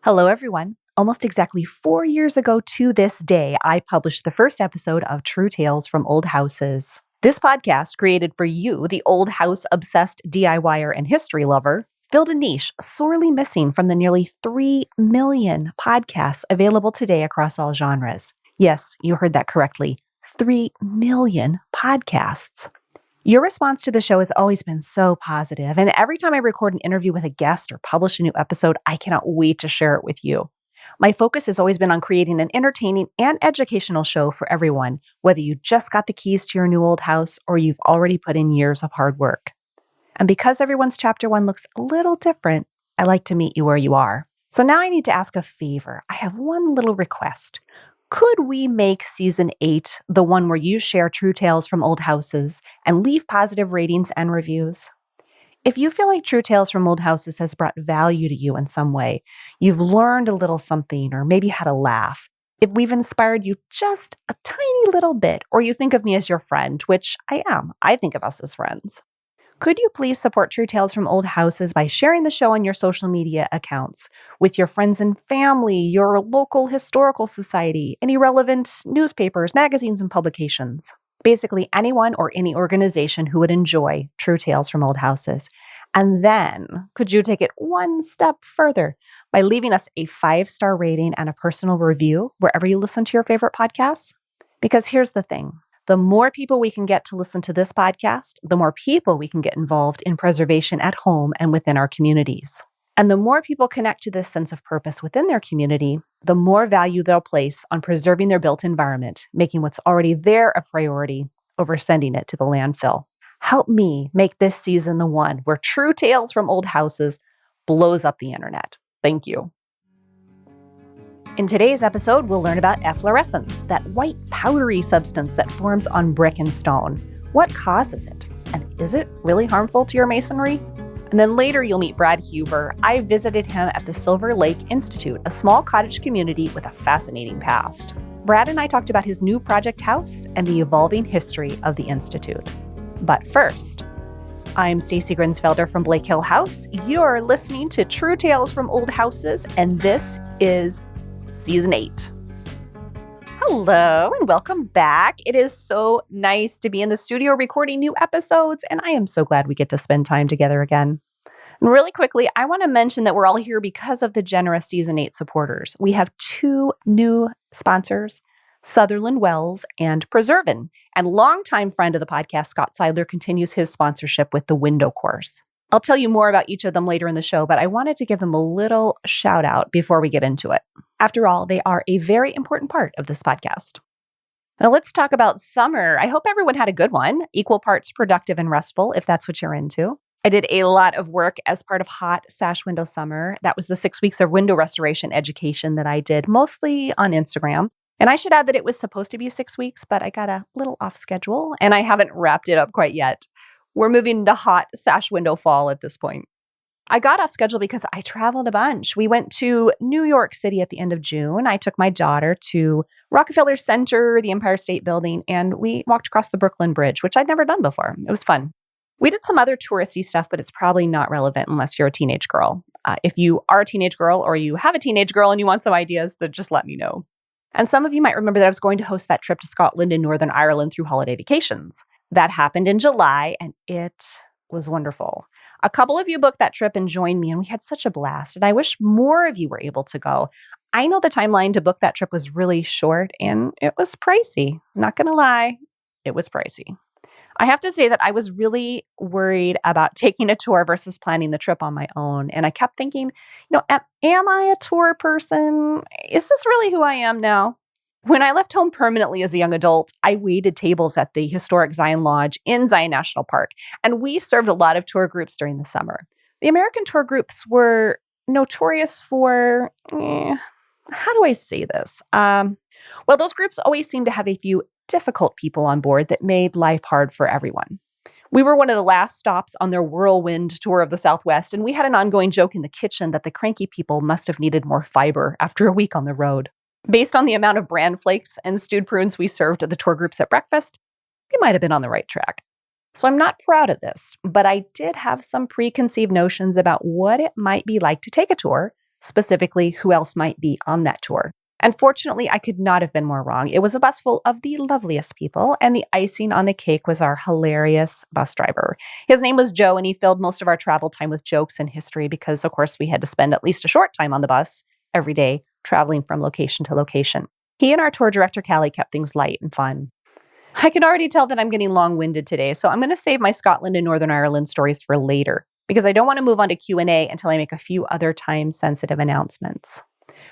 Hello, everyone. Almost exactly 4 years ago to this day, I published the first episode of True Tales from Old Houses. This podcast, created for you, the old house-obsessed DIYer and history lover, filled a niche sorely missing from the nearly 3 million podcasts available today across all genres. Yes, you heard that correctly. 3 million podcasts. Your response to the show has always been so positive, and every time I record an interview with a guest or publish a new episode, I cannot wait to share it with you. My focus has always been on creating an entertaining and educational show for everyone, whether you just got the keys to your new old house or you've already put in years of hard work. And because everyone's chapter 1 looks a little different, I like to meet you where you are. So now I need to ask a favor. I have one little request. Could we make season 8 the one where you share true tales from old houses and leave positive ratings and reviews? If you feel like True Tales from Old Houses has brought value to you in some way, you've learned a little something or maybe had a laugh, if we've inspired you just a tiny little bit, or you think of me as your friend, which I am, I think of us as friends. Could you please support True Tales from Old Houses by sharing the show on your social media accounts with your friends and family, your local historical society, any relevant newspapers, magazines, and publications? Basically, anyone or any organization who would enjoy True Tales from Old Houses. And then, could you take it one step further by leaving us a 5-star rating and a personal review wherever you listen to your favorite podcasts? Because here's the thing. The more people we can get to listen to this podcast, the more people we can get involved in preservation at home and within our communities. And the more people connect to this sense of purpose within their community, the more value they'll place on preserving their built environment, making what's already there a priority over sending it to the landfill. Help me make this season the one where True Tales from Old Houses blows up the internet. Thank you. In today's episode, we'll learn about efflorescence, that white powdery substance that forms on brick and stone. What causes it? And is it really harmful to your masonry? And then later you'll meet Brad Huber. I visited him at the Silver Lake Institute, a small cottage community with a fascinating past. Brad and I talked about his new project house and the evolving history of the Institute. But first, I'm Stacy Grinsfelder from Blake Hill House. You're listening to True Tales from Old Houses, and this is Season 8. Hello and welcome back. It is so nice to be in the studio recording new episodes, and I am so glad we get to spend time together again. And really quickly, I want to mention that we're all here because of the generous Season 8 supporters. We have 2 new sponsors, Sutherland Wells and Preservan. And longtime friend of the podcast, Scott Seidler, continues his sponsorship with the Window Course. I'll tell you more about each of them later in the show, but I wanted to give them a little shout out before we get into it. After all, they are a very important part of this podcast. Now let's talk about summer. I hope everyone had a good one, equal parts productive and restful, if that's what you're into. I did a lot of work as part of Hot Sash Window Summer. That was the 6 weeks of window restoration education that I did, mostly on Instagram. And I should add that it was supposed to be 6 weeks, but I got a little off schedule, and I haven't wrapped it up quite yet. We're moving to Hot Sash Window Fall at this point. I got off schedule because I traveled a bunch. We went to New York City at the end of June. I took my daughter to Rockefeller Center, the Empire State Building, and we walked across the Brooklyn Bridge, which I'd never done before. It was fun. We did some other touristy stuff, but it's probably not relevant unless you're a teenage girl. If you are a teenage girl or you have a teenage girl and you want some ideas, then just let me know. And some of you might remember that I was going to host that trip to Scotland and Northern Ireland through holiday vacations. That happened in July, and it was wonderful. A couple of you booked that trip and joined me, and we had such a blast. And I wish more of you were able to go. I know the timeline to book that trip was really short, and it was pricey. Not going to lie, it was pricey. I have to say that I was really worried about taking a tour versus planning the trip on my own. And I kept thinking, am I a tour person? Is this really who I am now? When I left home permanently as a young adult, I waited tables at the historic Zion Lodge in Zion National Park, and we served a lot of tour groups during the summer. The American tour groups were notorious for, how do I say this? Well, those groups always seemed to have a few difficult people on board that made life hard for everyone. We were one of the last stops on their whirlwind tour of the Southwest, and we had an ongoing joke in the kitchen that the cranky people must have needed more fiber after a week on the road. Based on the amount of bran flakes and stewed prunes we served at the tour groups at breakfast, we might have been on the right track. So I'm not proud of this, but I did have some preconceived notions about what it might be like to take a tour, specifically who else might be on that tour. And fortunately, I could not have been more wrong. It was a bus full of the loveliest people, and the icing on the cake was our hilarious bus driver. His name was Joe, and he filled most of our travel time with jokes and history because, of course, we had to spend at least a short time on the bus every day, traveling from location to location. He and our tour director, Callie, kept things light and fun. I can already tell that I'm getting long-winded today, so I'm going to save my Scotland and Northern Ireland stories for later because I don't want to move on to Q&A until I make a few other time-sensitive announcements.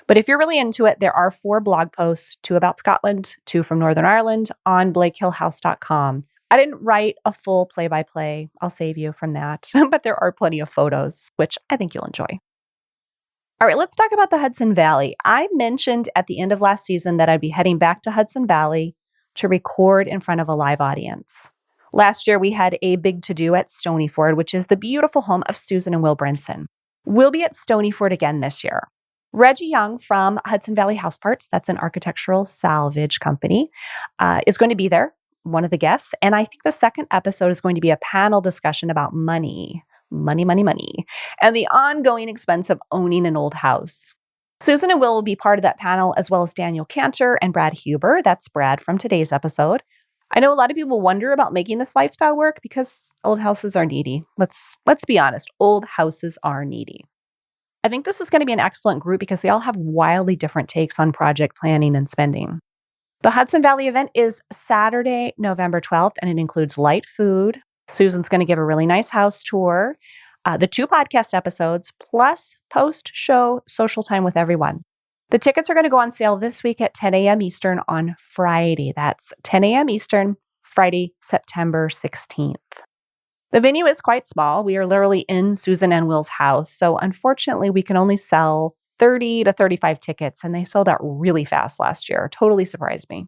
But if you're really into it, there are 4 blog posts, 2 about Scotland, 2 from Northern Ireland on blakehillhouse.com. I didn't write a full play-by-play. I'll save you from that. But there are plenty of photos, which I think you'll enjoy. All right, let's talk about the Hudson Valley. I mentioned at the end of last season that I'd be heading back to Hudson Valley to record in front of a live audience. Last year, we had a big to-do at Stonyford, which is the beautiful home of Susan and Will Brinson. We'll be at Stonyford again this year. Reggie Young from Hudson Valley House Parts, that's an architectural salvage company, is going to be there, one of the guests. And I think the second episode is going to be a panel discussion about money, and the ongoing expense of owning an old house. Susan and Will be part of that panel, as well as Daniel Cantor and Brad Huber. That's Brad from today's episode. I know a lot of people wonder about making this lifestyle work because old houses are needy. Let's be honest, old houses are needy. I think this is going to be an excellent group because they all have wildly different takes on project planning and spending. The Hudson Valley event is Saturday, November 12th, and it includes light food. Susan's going to give a really nice house tour, the 2 podcast episodes, plus post-show social time with everyone. The tickets are going to go on sale this week at 10 a.m. Eastern on Friday. That's 10 a.m. Eastern, Friday, September 16th. The venue is quite small. We are literally in Susan and Will's house. So unfortunately, we can only sell 30 to 35 tickets, and they sold out really fast last year. Totally surprised me.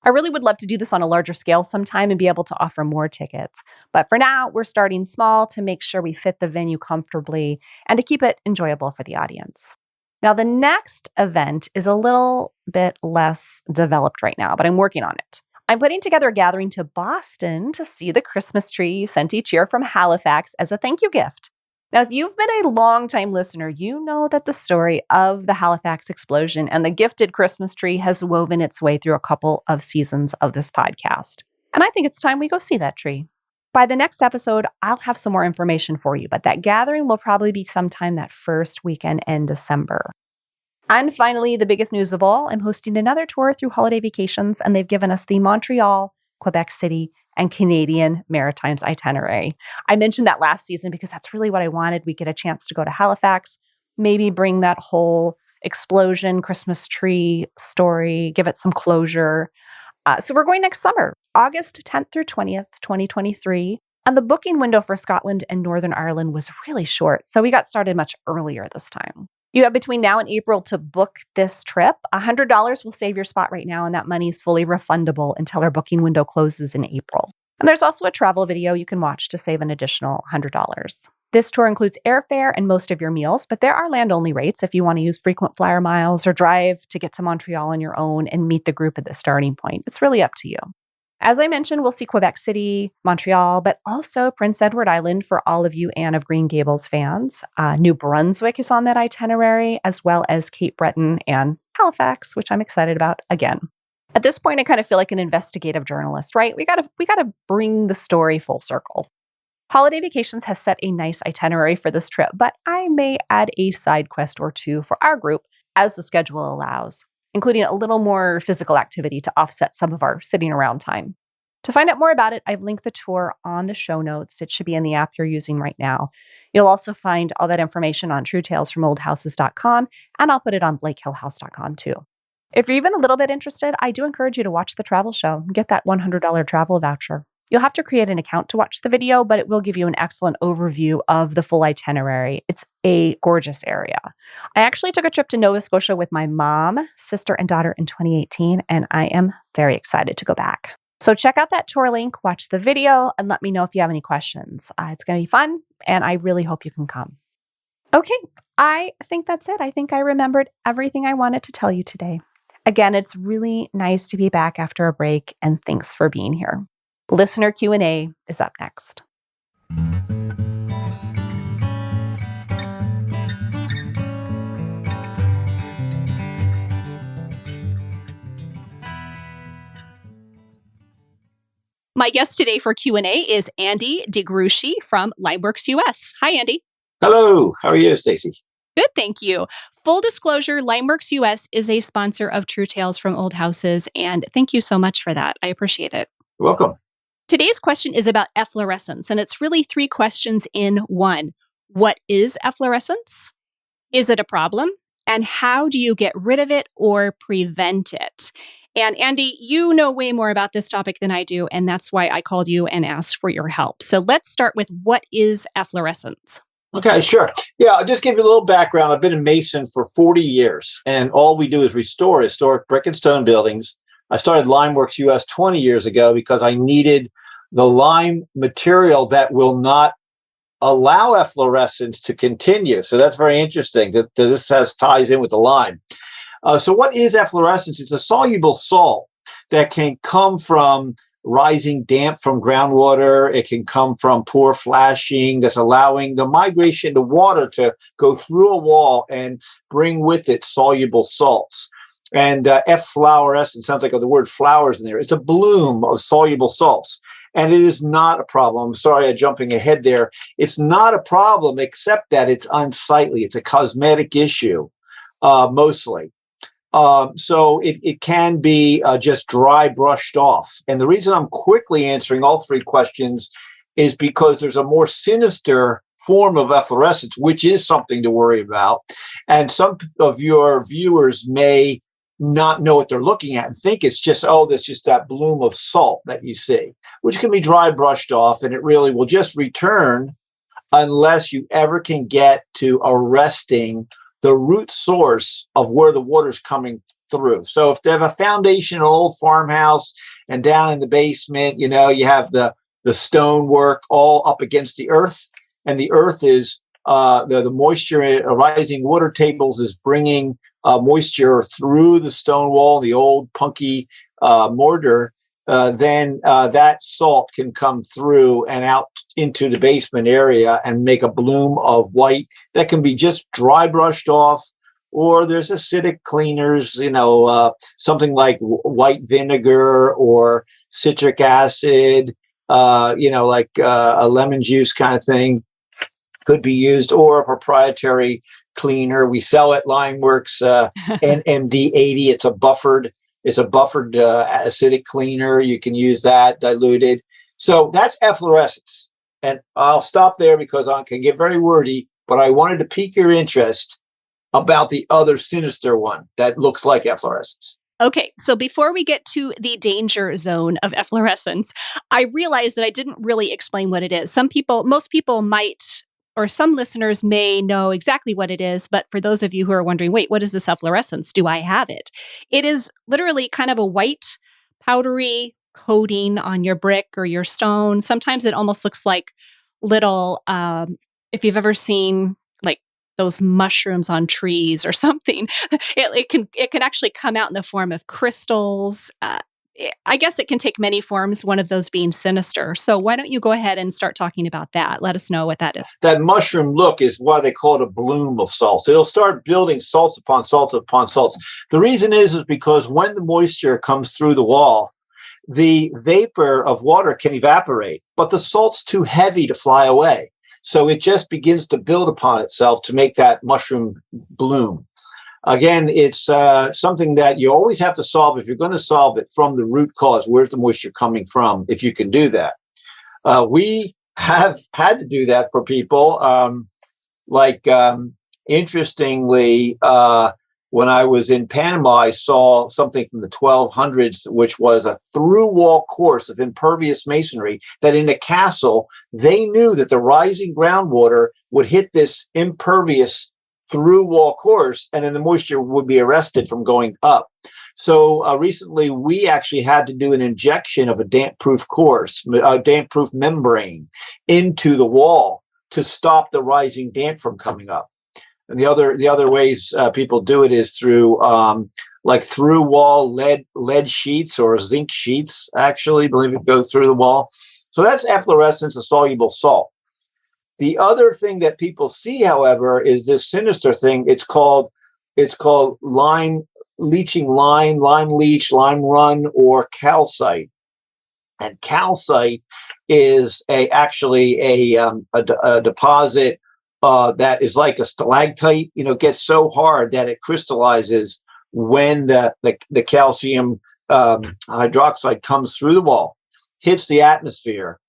I really would love to do this on a larger scale sometime and be able to offer more tickets. But for now, we're starting small to make sure we fit the venue comfortably and to keep it enjoyable for the audience. Now, the next event is a little bit less developed right now, but I'm working on it. I'm putting together a gathering to Boston to see the Christmas tree sent each year from Halifax as a thank you gift. Now, if you've been a longtime listener, you know that the story of the Halifax explosion and the gifted Christmas tree has woven its way through a couple of seasons of this podcast. And I think it's time we go see that tree. By the next episode, I'll have some more information for you, but that gathering will probably be sometime that first weekend in December. And finally, the biggest news of all, I'm hosting another tour through holiday vacations, and they've given us the Montreal, Quebec City, and Canadian Maritimes itinerary. I mentioned that last season because that's really what I wanted. We get a chance to go to Halifax, maybe bring that whole explosion Christmas tree story, give it some closure. So we're going next summer, August 10th through 20th, 2023. And the booking window for Scotland and Northern Ireland was really short, so we got started much earlier this time. You have between now and April to book this trip. $100 will save your spot right now, and that money is fully refundable until our booking window closes in April. And there's also a travel video you can watch to save an additional $100. This tour includes airfare and most of your meals, but there are land-only rates if you want to use frequent flyer miles or drive to get to Montreal on your own and meet the group at the starting point. It's really up to you. As I mentioned, we'll see Quebec City, Montreal, but also Prince Edward Island for all of you Anne of Green Gables fans. New Brunswick is on that itinerary, as well as Cape Breton and Halifax, which I'm excited about again. At this point, I kind of feel like an investigative journalist, right? We gotta bring the story full circle. Holiday Vacations has set a nice itinerary for this trip, but I may add a side quest or 2 for our group as the schedule allows, including a little more physical activity to offset some of our sitting around time. To find out more about it, I've linked the tour on the show notes. It should be in the app you're using right now. You'll also find all that information on truetalesfromoldhouses.com, and I'll put it on blakehillhouse.com too. If you're even a little bit interested, I do encourage you to watch the travel show and get that $100 travel voucher. You'll have to create an account to watch the video, but it will give you an excellent overview of the full itinerary. It's a gorgeous area. I actually took a trip to Nova Scotia with my mom, sister, and daughter in 2018, and I am very excited to go back. So check out that tour link, watch the video, and let me know if you have any questions. It's going to be fun, and I really hope you can come. Okay, I think that's it. I think I remembered everything I wanted to tell you today. Again, it's really nice to be back after a break, and thanks for being here. Listener Q&A is up next. My guest today for Q&A is Andy deGruchy from Limeworks US. Hi, Andy. Hello. How are you, Stacy? Good, thank you. Full disclosure, Limeworks US is a sponsor of True Tales from Old Houses, and thank you so much for that. I appreciate it. You're welcome. Today's question is about efflorescence, and it's really 3 questions in one. What is efflorescence? Is it a problem? And how do you get rid of it or prevent it? And Andy, you know way more about this topic than I do, and that's why I called you and asked for your help. So let's start with what is efflorescence? Okay, sure. Yeah, I'll just give you a little background. I've been a mason for 40 years, and all we do is restore historic brick and stone buildings. I started Limeworks US 20 years ago because I needed the lime material that will not allow efflorescence to continue. So that's very interesting that this ties in with the lime. So what is efflorescence? It's a soluble salt that can come from rising damp from groundwater. It can come from poor flashing that's allowing the migration of water to go through a wall and bring with it soluble salts. And efflorescence sounds like the word flowers in there. It's a bloom of soluble salts. And it is not a problem. I'm sorry, I'm jumping ahead there. It's not a problem, except that it's unsightly. It's a cosmetic issue, mostly. So it can be just dry brushed off. And the reason I'm quickly answering all 3 questions is because there's a more sinister form of efflorescence, which is something to worry about. And some of your viewers may not know what they're looking at and think it's just, that's just that bloom of salt that you see, which can be dry brushed off, and it really will just return unless you ever can get to arresting the root source of where the water's coming through. So if they have a foundation, an old farmhouse, and down in the basement, you have the stonework all up against the earth, and the earth is the moisture, rising water tables is bringing moisture through the stone wall, the old punky mortar, then that salt can come through and out into the basement area and make a bloom of white that can be just dry brushed off, or there's acidic cleaners, something like white vinegar or citric acid, like a lemon juice kind of thing could be used, or a proprietary cleaner. We sell at Limeworks NMD 80. It's a buffered acidic cleaner. You can use that diluted. So that's efflorescence. And I'll stop there because I can get very wordy, but I wanted to pique your interest about the other sinister one that looks like efflorescence. Okay, so before we get to the danger zone of efflorescence, I realized that I didn't really explain what it is. Most people might, or some listeners may know exactly what it is, but for those of you who are wondering, wait, what is this efflorescence? Do I have it? It is literally kind of a white, powdery coating on your brick or your stone. Sometimes it almost looks like little, if you've ever seen like those mushrooms on trees or something, it can actually come out in the form of crystals. I guess it can take many forms, one of those being sinister. So why don't you go ahead and start talking about that? Let us know what that is. That mushroom look is why they call it a bloom of salts. It'll start building salts upon salts upon salts. The reason is because when the moisture comes through the wall, the vapor of water can evaporate, but the salt's too heavy to fly away. So it just begins to build upon itself to make that mushroom bloom. Again, it's something that you always have to solve if you're going to solve it from the root cause. Where's the moisture coming from? If you can do that, we have had to do that for people. Interestingly, when I was in Panama, I saw something from the 1200s, which was a through-wall course of impervious masonry. That in a castle, they knew that the rising groundwater would hit this impervious through wall course, and then the moisture would be arrested from going up. So recently, we actually had to do an injection of a damp-proof damp-proof membrane into the wall to stop the rising damp from coming up. And the other ways people do it is through through wall lead sheets or zinc sheets. Actually, believe it, go through the wall. So that's efflorescence, a soluble salt. The other thing that people see, however, is this sinister thing. It's called lime leaching, lime leach, lime run, or calcite. And calcite is a deposit that is like a stalactite. Gets so hard that it crystallizes when the calcium hydroxide comes through the wall, hits the atmosphere,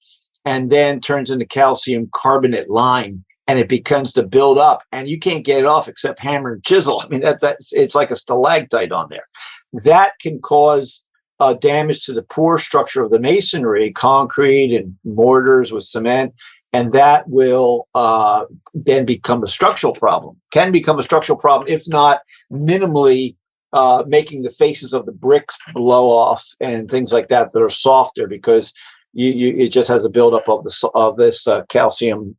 and then turns into calcium carbonate lime, and it begins to build up, and you can't get it off except hammer and chisel. I mean, it's like a stalactite on there. That can cause damage to the pore structure of the masonry, concrete and mortars with cement, and that will then become a structural problem. Can become a structural problem, if not minimally making the faces of the bricks blow off and things like that are softer, because it just has a buildup of this calcium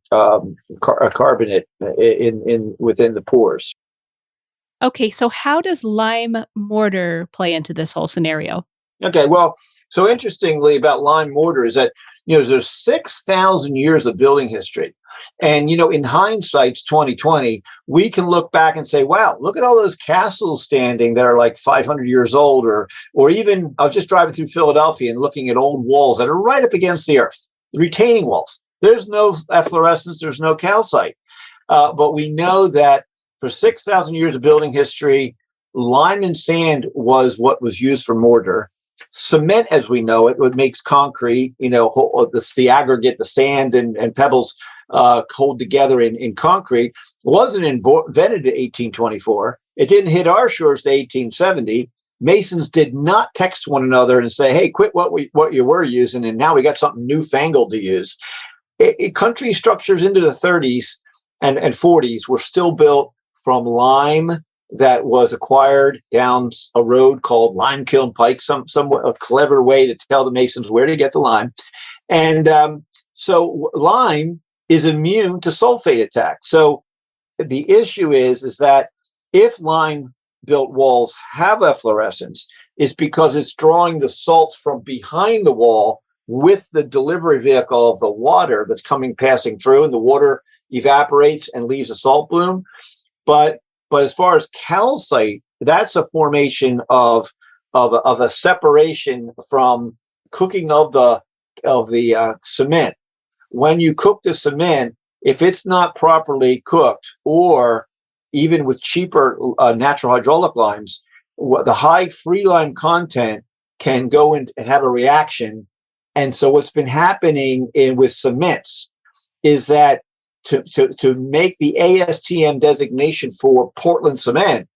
carbonate within the pores. Okay, so how does lime mortar play into this whole scenario? Okay, well, so interestingly about lime mortar is that there's 6,000 years of building history, and in hindsight's 2020, we can look back and say, wow, look at all those castles standing that are like 500 years old, or even I was just driving through Philadelphia and looking at old walls that are right up against the earth, retaining walls. There's no efflorescence, there's no calcite, but we know that for 6,000 years of building history, lime and sand was what was used for mortar. Cement, as we know it, what makes concrete, the aggregate, the sand and pebbles hold together in concrete, wasn't invented in 1824. It didn't hit our shores to 1870. Masons did not text one another and say, hey, quit what you were using, and now we got something newfangled to use. Country structures into the 30s and 40s were still built from lime that was acquired down a road called Lime Kiln Pike, somewhat a clever way to tell the masons where to get the lime. And so lime is immune to sulfate attack. So the issue is that if lime built walls have efflorescence, it's because it's drawing the salts from behind the wall with the delivery vehicle of the water that's passing through, and the water evaporates and leaves a salt bloom. But as far as calcite, that's a formation of a separation from cooking of the cement. When you cook the cement, if it's not properly cooked, or even with cheaper natural hydraulic limes, the high free lime content can go in and have a reaction. And so what's been happening with cements is that to make the ASTM designation for Portland cement,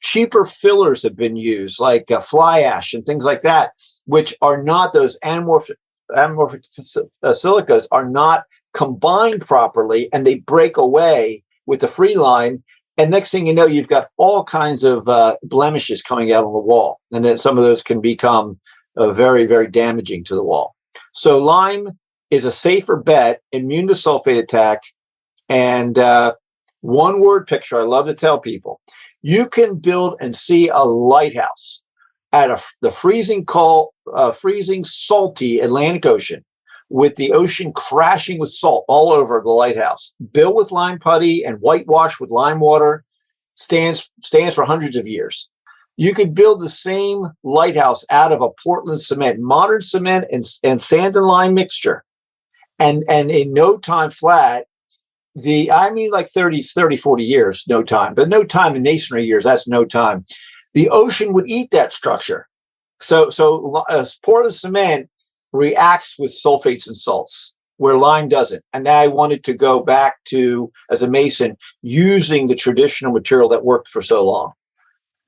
cheaper fillers have been used, like fly ash and things like that, which are not those anamorphic silicas are not combined properly, and they break away with the free lime. And next thing you know, you've got all kinds of blemishes coming out on the wall. And then some of those can become very, very damaging to the wall. So lime is a safer bet, immune to sulfate attack. And one word picture I love to tell people: you can build and see a lighthouse at the freezing salty Atlantic Ocean, with the ocean crashing with salt all over the lighthouse, built with lime putty and whitewashed with lime water, stands for hundreds of years. You could build the same lighthouse out of a Portland cement, modern cement and sand and lime mixture, and in no time flat. Like 30, 40 years, no time, but no time in masonry years, that's no time. The ocean would eat that structure. So Portland cement reacts with sulfates and salts, where lime doesn't. And I wanted to go back to, as a mason, using the traditional material that worked for so long.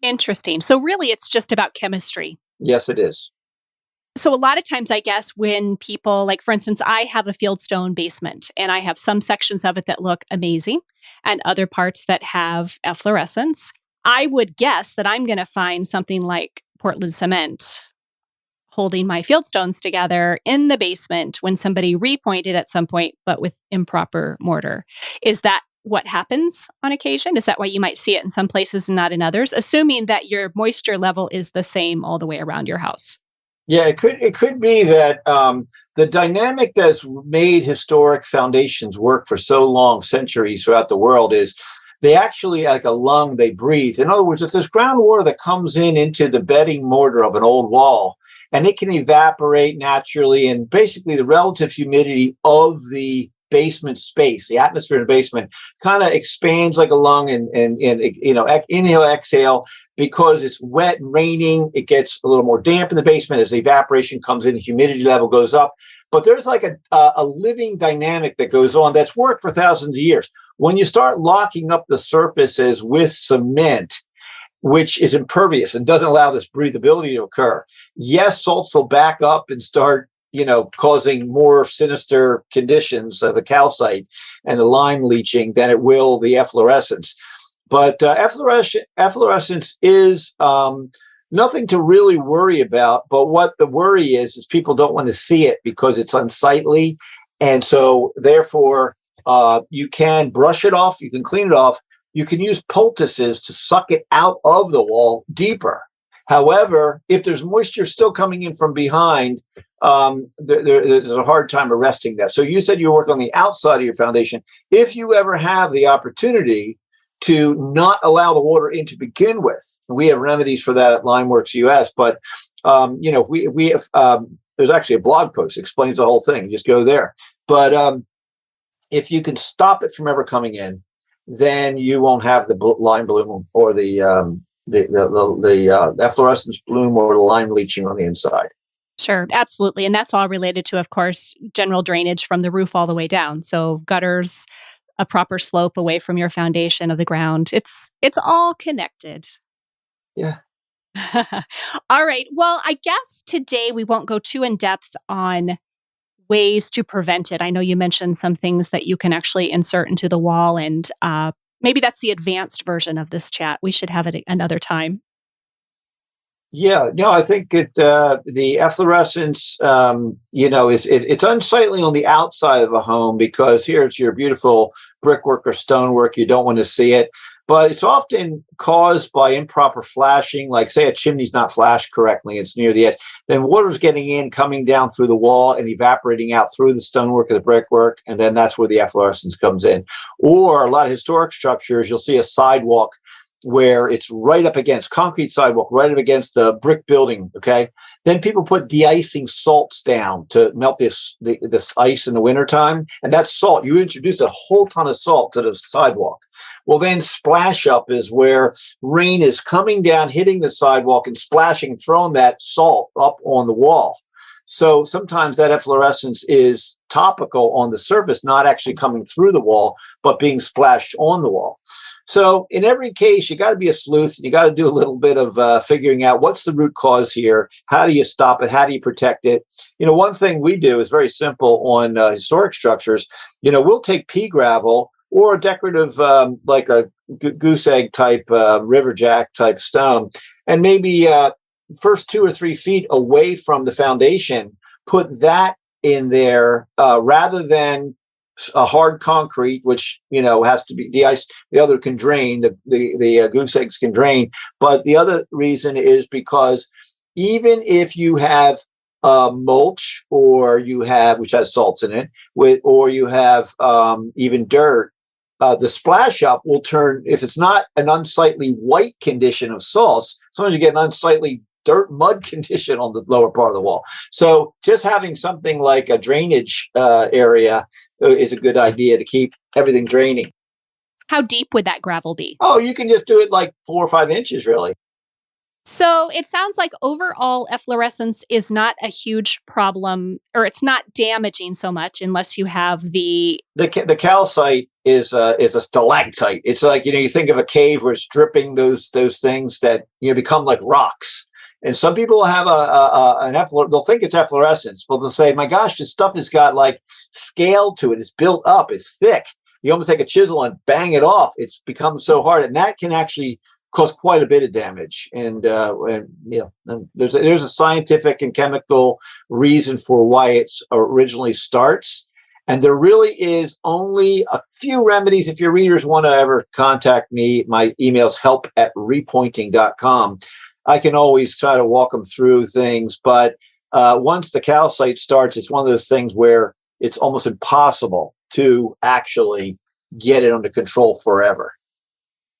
Interesting. So really, it's just about chemistry. Yes, it is. So a lot of times, I guess, when people, like, for instance, I have a fieldstone basement, and I have some sections of it that look amazing and other parts that have efflorescence. I would guess that I'm going to find something like Portland cement holding my fieldstones together in the basement when somebody repointed at some point, but with improper mortar. Is that what happens on occasion? Is that why you might see it in some places and not in others, assuming that your moisture level is the same all the way around your house? Yeah, it could be that the dynamic that's made historic foundations work for so long, centuries throughout the world, is they actually, like a lung, they breathe. In other words, if there's groundwater that comes into the bedding mortar of an old wall, and it can evaporate naturally. And basically, the relative humidity of the basement space, the atmosphere in the basement, kind of expands like a lung, and inhale, exhale. Because it's wet and raining, it gets a little more damp in the basement. As the evaporation comes in, the humidity level goes up. But there's like a living dynamic that goes on that's worked for thousands of years. When you start locking up the surfaces with cement, which is impervious and doesn't allow this breathability to occur, yes, salts will back up and start, causing more sinister conditions of the calcite and the lime leaching than it will the efflorescence. But efflorescence is nothing to really worry about. But what the worry is people don't want to see it because it's unsightly. And so therefore, you can brush it off. You can clean it off. You can use poultices to suck it out of the wall deeper. However, if there's moisture still coming in from behind, there's a hard time arresting that. So you said you work on the outside of your foundation. If you ever have the opportunity to not allow the water in to begin with, we have remedies for that at Limeworks US. But we have there's actually a blog post that explains the whole thing. Just go there. But if you can stop it from ever coming in, then you won't have the lime bloom or the efflorescence bloom or the lime leaching on the inside. Sure, absolutely. And that's all related to, of course, general drainage from the roof all the way down. So gutters, a proper slope away from your foundation of the ground. It's all connected. Yeah. All right. Well, I guess today we won't go too in depth on ways to prevent it. I know you mentioned some things that you can actually insert into the wall, and maybe that's the advanced version of this chat. We should have it another time. Yeah, no, I think that the efflorescence, it's unsightly on the outside of a home because here it's your beautiful brickwork or stonework. You don't want to see it, but it's often caused by improper flashing. Like say a chimney's not flashed correctly, it's near the edge. Then water's getting in, coming down through the wall and evaporating out through the stonework or the brickwork. And then that's where the efflorescence comes in. Or a lot of historic structures, you'll see a sidewalk where it's right up against concrete sidewalk, right up against the brick building. Okay. Then people put de-icing salts down to melt this ice in the wintertime. And that's salt. You introduce a whole ton of salt to the sidewalk. Well, then splash up is where rain is coming down, hitting the sidewalk and splashing, throwing that salt up on the wall. So sometimes that efflorescence is topical on the surface, not actually coming through the wall, but being splashed on the wall. So in every case, you got to be a sleuth. You got to do a little bit of figuring out what's the root cause here. How do you stop it? How do you protect it? One thing we do is very simple on historic structures. We'll take pea gravel or a decorative, like a goose egg type, river jack type stone, and maybe first 2 or 3 feet away from the foundation, put that in there rather than a hard concrete, which has to be de-iced. The other can drain. The goose eggs can drain. But the other reason is because even if you have mulch, or you have, which has salts in it, or you have even dirt, the splash up will turn. If it's not an unsightly white condition of salts, sometimes you get an unsightly dirt mud condition on the lower part of the wall. So just having something like a drainage area is a good idea to keep everything draining. How deep would that gravel be? Oh, you can just do it like 4 or 5 inches, really. So it sounds like overall efflorescence is not a huge problem, or it's not damaging so much unless you have the calcite is a stalactite. It's like, you think of a cave where it's dripping those things that become like rocks. And some people have they'll think it's efflorescence, but they'll say, my gosh, this stuff has got like scale to it. It's built up. It's thick. You almost take a chisel and bang it off. It's become so hard. And that can actually cause quite a bit of damage. And there's a scientific and chemical reason for why it's originally starts. And there really is only a few remedies. If your readers want to ever contact me, my email's help@repointing.com. I can always try to walk them through things, but once the calcite starts, it's one of those things where it's almost impossible to actually get it under control forever.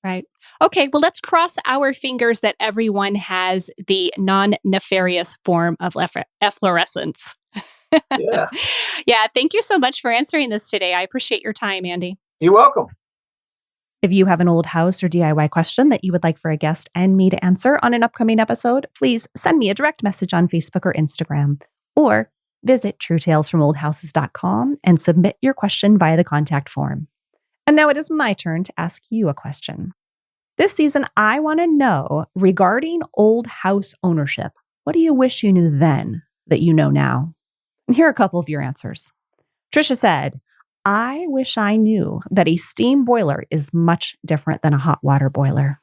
Right. Okay, well, let's cross our fingers that everyone has the non-nefarious form of efflorescence. Yeah. Yeah, thank you so much for answering this today. I appreciate your time, Andy. You're welcome. If you have an old house or DIY question that you would like for a guest and me to answer on an upcoming episode, please send me a direct message on Facebook or Instagram, or visit truetalesfromoldhouses.com and submit your question via the contact form. And now it is my turn to ask you a question. This season, I want to know, regarding old house ownership, what do you wish you knew then that you know now? And here are a couple of your answers. Trisha said, I wish I knew that a steam boiler is much different than a hot water boiler.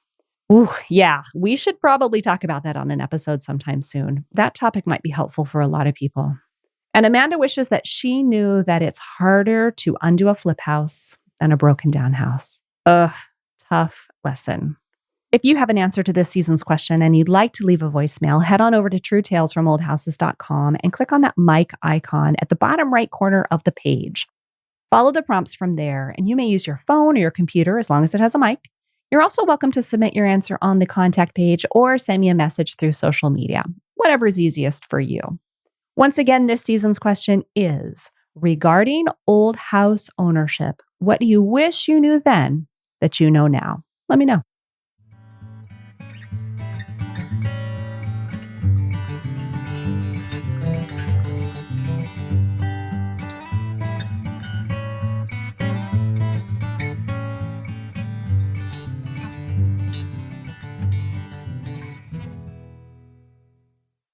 Ooh, yeah, we should probably talk about that on an episode sometime soon. That topic might be helpful for a lot of people. And Amanda wishes that she knew that it's harder to undo a flip house than a broken down house. Ugh, tough lesson. If you have an answer to this season's question and you'd like to leave a voicemail, head on over to truetalesfromoldhouses.com and click on that mic icon at the bottom right corner of the page. Follow the prompts from there, and you may use your phone or your computer as long as it has a mic. You're also welcome to submit your answer on the contact page or send me a message through social media, whatever is easiest for you. Once again, this season's question is, regarding old house ownership, what do you wish you knew then that you know now? Let me know.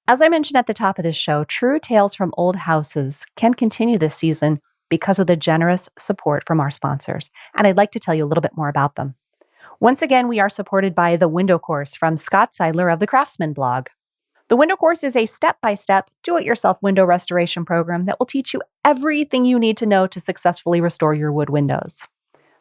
As I mentioned at the top of this show, True Tales from Old Houses can continue this season because of the generous support from our sponsors, and I'd like to tell you a little bit more about them. Once again, we are supported by the Window Course from Scott Seidler of the Craftsman blog. The Window Course is a step-by-step, do-it-yourself window restoration program that will teach you everything you need to know to successfully restore your wood windows.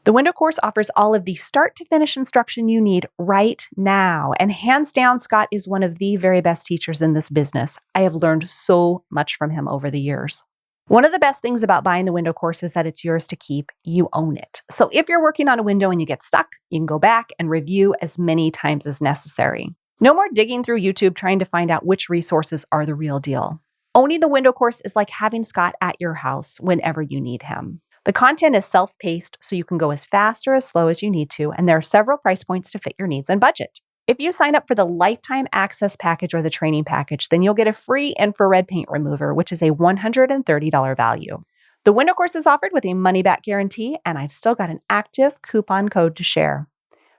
The Window Course offers all of the start-to-finish instruction you need right now. And hands down, Scott is one of the very best teachers in this business. I have learned so much from him over the years. One of the best things about buying the Window Course is that it's yours to keep. You own it. So if you're working on a window and you get stuck, you can go back and review as many times as necessary. No more digging through YouTube trying to find out which resources are the real deal. Owning the Window Course is like having Scott at your house whenever you need him. The content is self-paced, so you can go as fast or as slow as you need to, and there are several price points to fit your needs and budget. If you sign up for the Lifetime Access Package or the Training Package, then you'll get a free infrared paint remover, which is a $130 value. The Window Course is offered with a money-back guarantee, and I've still got an active coupon code to share.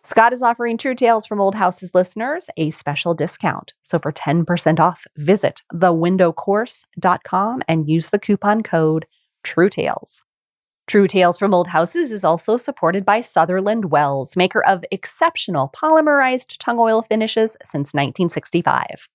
Scott is offering True Tales from Old Houses listeners a special discount. So for 10% off, visit thewindowcourse.com and use the coupon code TrueTales. True Tales from Old Houses is also supported by Sutherland Wells, maker of exceptional polymerized tung oil finishes since 1965.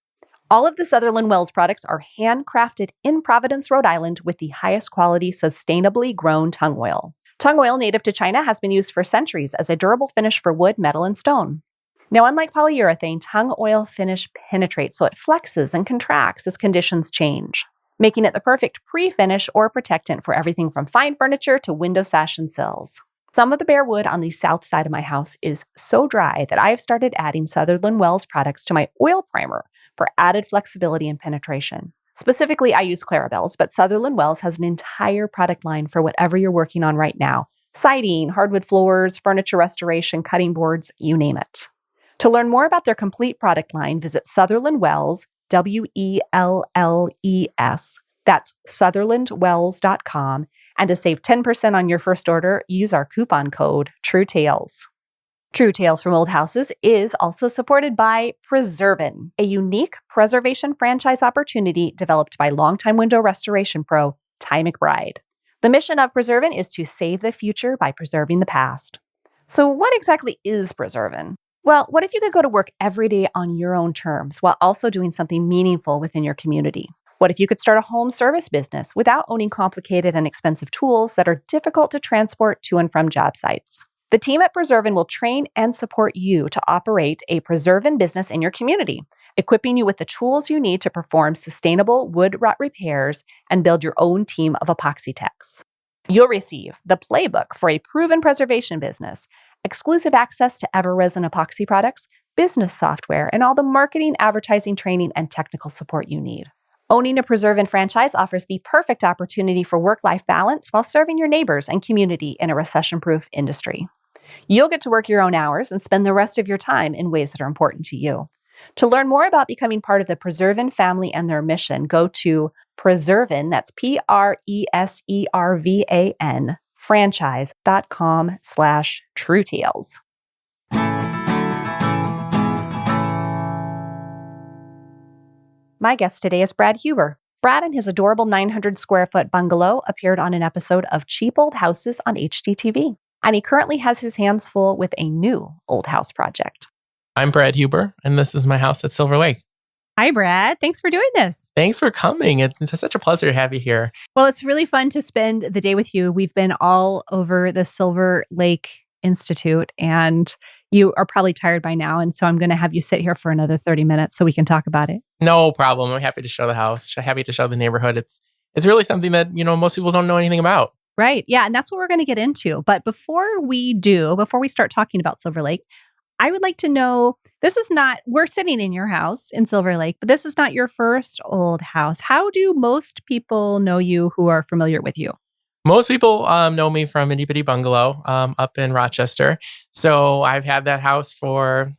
All of the Sutherland Wells products are handcrafted in Providence, Rhode Island with the highest quality sustainably grown tung oil. Tung oil native to China has been used for centuries as a durable finish for wood, metal, and stone. Now, unlike polyurethane, tung oil finish penetrates, so it flexes and contracts as conditions change, making it the perfect pre-finish or protectant for everything from fine furniture to window sash and sills. Some of the bare wood on the south side of my house is so dry that I have started adding Sutherland Wells products to my oil primer for added flexibility and penetration. Specifically, I use Clarabelle's, but Sutherland Wells has an entire product line for whatever you're working on right now. Siding, hardwood floors, furniture restoration, cutting boards, you name it. To learn more about their complete product line, visit Sutherland Wells, WELLES. That's sutherlandwells.com. And to save 10% on your first order, use our coupon code TrueTales. True Tales from Old Houses is also supported by Preservan, a unique preservation franchise opportunity developed by longtime window restoration pro Ty McBride. The mission of Preservan is to save the future by preserving the past. So what exactly is Preservan? Well, what if you could go to work every day on your own terms while also doing something meaningful within your community? What if you could start a home service business without owning complicated and expensive tools that are difficult to transport to and from job sites? The team at Preservan will train and support you to operate a Preservan business in your community, equipping you with the tools you need to perform sustainable wood rot repairs and build your own team of epoxy techs. You'll receive the playbook for a proven preservation business, exclusive access to Everresin epoxy products, business software, and all the marketing, advertising, training, and technical support you need. Owning a Preservan franchise offers the perfect opportunity for work-life balance while serving your neighbors and community in a recession-proof industry. You'll get to work your own hours and spend the rest of your time in ways that are important to you. To learn more about becoming part of the Preservan family and their mission, go to Preservan, that's Preservan, franchise.com/truetales. My guest today is Brad Huber. Brad and his adorable 900 square foot bungalow appeared on an episode of Cheap Old Houses on HGTV. And he currently has his hands full with a new old house project. I'm Brad Huber, and this is my house at Silver Lake. Hi, Brad. Thanks for doing this. Thanks for coming. It's such a pleasure to have you here. Well, it's really fun to spend the day with you. We've been all over the Silver Lake Institute, and you are probably tired by now. And so I'm going to have you sit here for another 30 minutes so we can talk about it. No problem. I'm happy to show the house, happy to show the neighborhood. It's really something that, most people don't know anything about. Right. Yeah. And that's what we're going to get into. But before we start talking about Silver Lake, I would like to know, we're sitting in your house in Silver Lake, but this is not your first old house. How do most people know you who are familiar with you? Most people know me from Itty Bitty Bungalow up in Rochester. So I've had that house for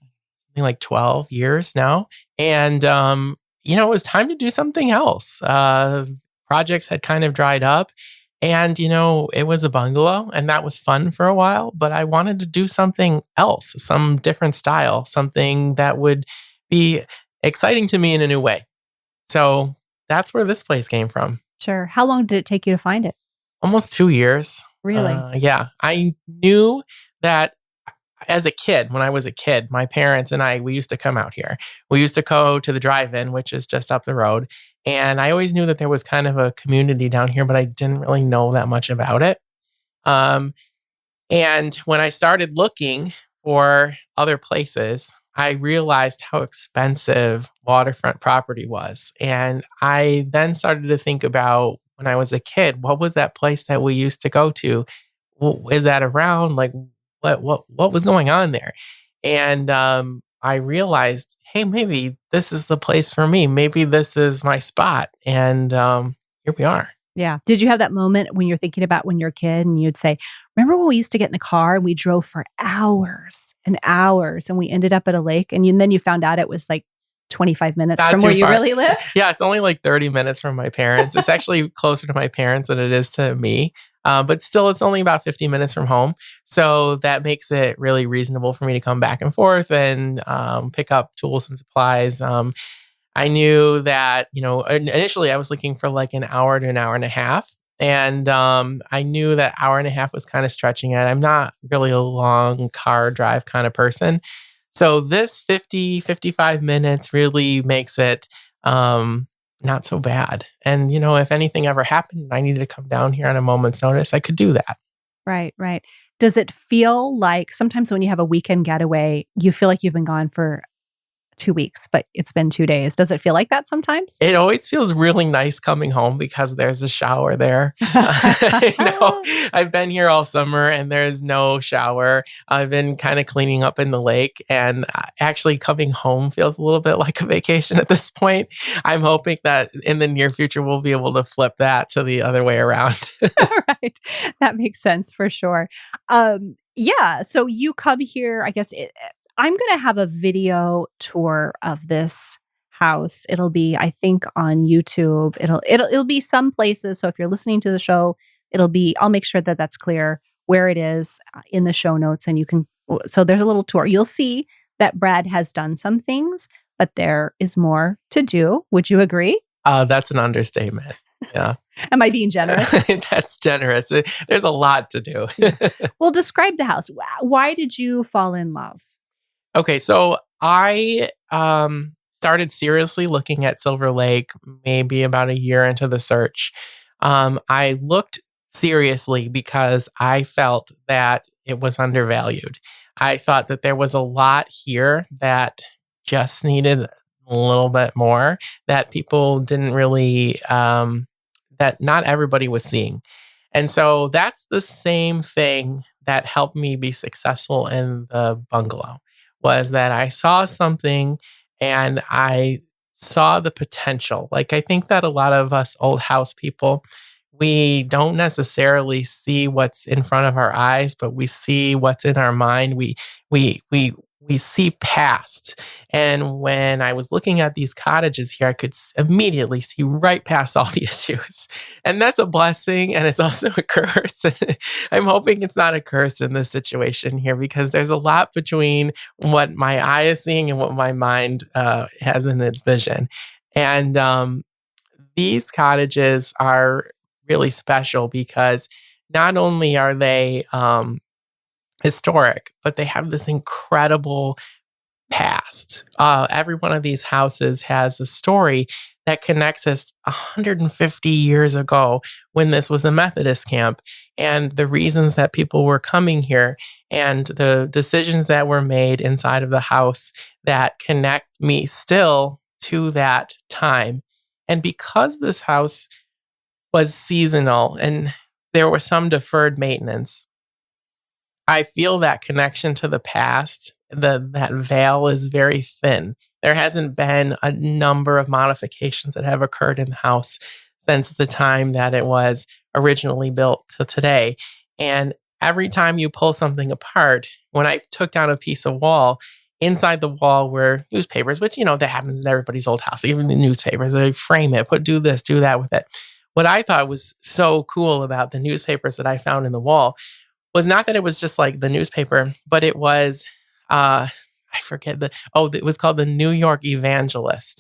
something like 12 years now. And, it was time to do something else. Projects had kind of dried up. And, it was a bungalow and that was fun for a while, but I wanted to do something else, some different style, something that would be exciting to me in a new way. So that's where this place came from. Sure. How long did it take you to find it? Almost 2 years. Really? Yeah. I knew that as a kid, when I was a kid, my parents and we used to come out here. We used to go to the drive-in, which is just up the road. And I always knew that there was kind of a community down here, but I didn't really know that much about it. And when I started looking for other places, I realized how expensive waterfront property was. And I then started to think about when I was a kid, what was that place that we used to go to? Is that around? Like, what was going on there? And I realized, hey, maybe this is the place for me. Maybe this is my spot. And here we are. Yeah. Did you have that moment when you're thinking about when you're a kid and you'd say, remember when we used to get in the car and we drove for hours and hours and we ended up at a lake and then you found out it was like 25 minutes Not from too where you far. really live? Yeah, it's only like 30 minutes from my parents. It's actually closer to my parents than it is to me. But still, it's only about 50 minutes from home. So that makes it really reasonable for me to come back and forth and pick up tools and supplies. I knew that, initially I was looking for like an hour to an hour and a half. And I knew that hour and a half was kind of stretching it. I'm not really a long car drive kind of person. So this 55 minutes really makes it not so bad. And, if anything ever happened and I needed to come down here on a moment's notice, I could do that. Right, right. Does it feel like sometimes when you have a weekend getaway, you feel like you've been gone for 2 weeks, but it's been 2 days? Does it feel like that sometimes? It always feels really nice coming home because there's a shower there. I've been here all summer and there's no shower. I've been kind of cleaning up in the lake, and actually coming home feels a little bit like a vacation at this point. I'm hoping that in the near future, we'll be able to flip that to the other way around. Right. That makes sense for sure. Yeah. So you come here, I guess I'm going to have a video tour of this house. It'll be, I think, on YouTube. It'll be some places. So if you're listening to the show, I'll make sure that that's clear where it is in the show notes. And so there's a little tour. You'll see that Brad has done some things, but there is more to do. Would you agree? That's an understatement. Yeah. Am I being generous? That's generous. There's a lot to do. Well, describe the house. Why did you fall in love? Okay, so I started seriously looking at Silver Lake maybe about a year into the search. I looked seriously because I felt that it was undervalued. I thought that there was a lot here that just needed a little bit more, that people didn't really, that not everybody was seeing. And so that's the same thing that helped me be successful in the bungalow was that I saw something and I saw the potential. Like I think that a lot of us old house people, we don't necessarily see what's in front of our eyes, but we see what's in our mind. We see past. And when I was looking at these cottages here, I could immediately see right past all the issues. And that's a blessing and it's also a curse. I'm hoping it's not a curse in this situation here because there's a lot between what my eye is seeing and what my mind has in its vision. And these cottages are really special because not only are they historic, but they have this incredible past. Every one of these houses has a story that connects us 150 years ago when this was a Methodist camp and the reasons that people were coming here and the decisions that were made inside of the house that connect me still to that time. And because this house was seasonal and there was some deferred maintenance, I feel that connection to the past. That veil is very thin. There hasn't been a number of modifications that have occurred in the house since the time that it was originally built to today. And every time you pull something apart, when I took down a piece of wall, inside the wall were newspapers, which, that happens in everybody's old house, even the newspapers, they frame it, do this, do that with it. What I thought was so cool about the newspapers that I found in the wall was not that it was just like the newspaper, but it was, I forget it was called the New York Evangelist.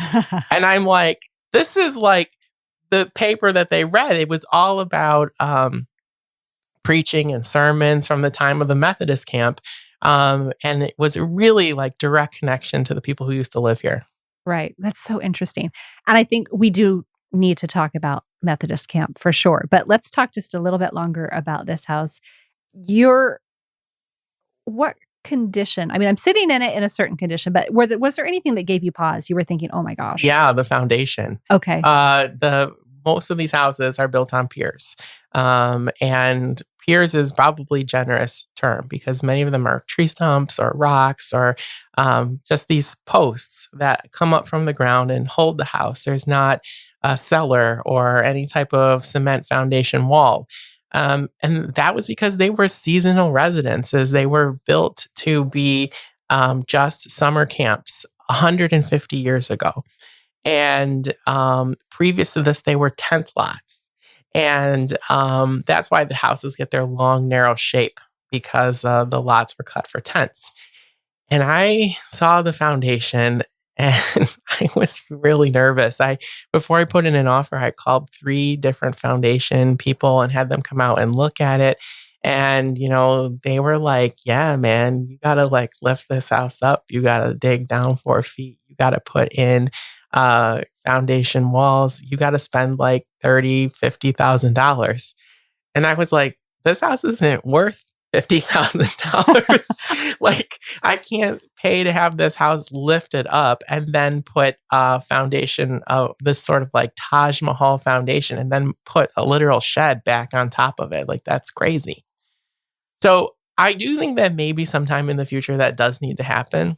And I'm like, this is like the paper that they read. It was all about preaching and sermons from the time of the Methodist camp. And it was a really like direct connection to the people who used to live here. Right. That's so interesting. And I think we do need to talk about Methodist camp for sure. But let's talk just a little bit longer about this house. What condition? I mean, I'm sitting in it in a certain condition, but was there anything that gave you pause? You were thinking, oh my gosh. Yeah, the foundation. Okay. Most of these houses are built on piers. And piers is probably generous term because many of them are tree stumps or rocks or just these posts that come up from the ground and hold the house. There's not a cellar or any type of cement foundation wall. And that was because they were seasonal residences. They were built to be just summer camps 150 years ago. And previous to this, they were tent lots. And that's why the houses get their long, narrow shape because the lots were cut for tents. And I saw the foundation and I was really nervous. Before I put in an offer, I called 3 different foundation people and had them come out and look at it. And, they were like, yeah, man, you got to like lift this house up. You got to dig down 4 feet. You got to put in foundation walls. You got to spend like $30,000-$50,000. And I was like, this house isn't worth $50,000. Like I can't pay to have this house lifted up and then put a foundation of this sort of like Taj Mahal foundation and then put a literal shed back on top of it. Like that's crazy. So I do think that maybe sometime in the future that does need to happen.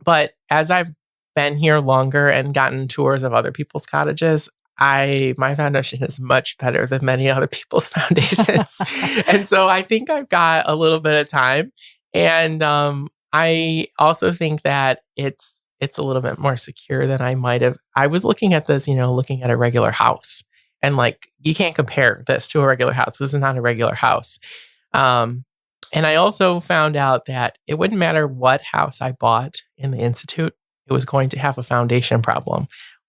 But as I've been here longer and gotten tours of other people's cottages, my foundation is much better than many other people's foundations. And so I think I've got a little bit of time. And I also think that it's a little bit more secure than I might have. I was looking at this, looking at a regular house. And like, you can't compare this to a regular house. This is not a regular house. And I also found out that it wouldn't matter what house I bought in the Institute, it was going to have a foundation problem.